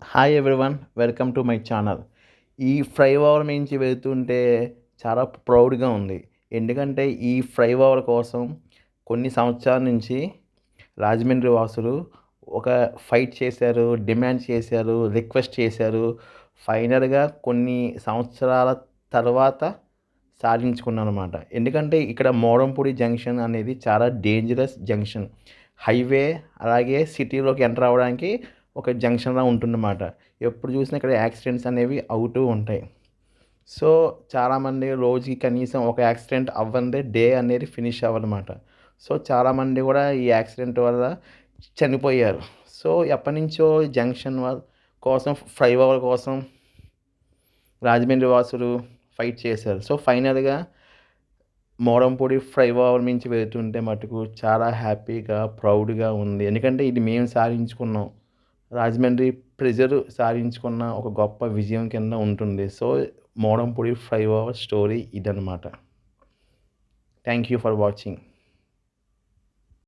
Hi everyone, welcome to my channel. ఈ flyover నుంచి వెళ్తుంటే చాలా ప్రౌడ్‌గా ఉంది. ఎందుకంటే ఈ ఫ్లైఓవర్ కోసం కొన్ని సంవత్సరాల నుంచి రాజమండ్రి వాసులు ఒక ఫైట్ చేశారు, డిమాండ్ చేశారు, రిక్వెస్ట్ చేశారు. ఫైనల్‌గా కొన్ని సంవత్సరాల తర్వాత సాధించుకున్నారనమాట. ఎందుకంటే ఇక్కడ మోరంపూడి జంక్షన్ అనేది చాలా డేంజరస్ జంక్షన్. హైవే అలాగే సిటీలోకి ఎంటర్ అవ్వడానికి ఒక జంక్షన్‌లా ఉంటుందన్నమాట. ఎప్పుడు చూసినా ఇక్కడ యాక్సిడెంట్స్ అనేవి అవుతూ ఉంటాయి. సో, చాలామంది రోజుకి కనీసం ఒక యాక్సిడెంట్ అవ్వందే డే అనేది ఫినిష్ అవ్వదన్నమాట. సో, చాలామంది కూడా ఈ యాక్సిడెంట్ వల్ల చనిపోయారు. సో, ఎప్పటినుంచో ఈ జంక్షన్ కోసం ఫ్లైఓవర్ కోసం రాజమండ్రి వాసులు ఫైట్ చేశారు. సో, ఫైనల్‌గా మోరంపూడి ఫ్లైఓవర్ నుంచి వెళ్తుంటే మటుకు చాలా హ్యాపీగా, ప్రౌడ్‌గా ఉంది. ఎందుకంటే ఇది మేము సాధించుకున్నాం. రాజమండ్రి ప్రజలు సాధించుకున్న ఒక గొప్ప విజయం కింద ఉంటుంది. సో, మోరంపూడి ఫ్లైఓవర్ స్టోరీ ఇదనమాట. Thank you for watching.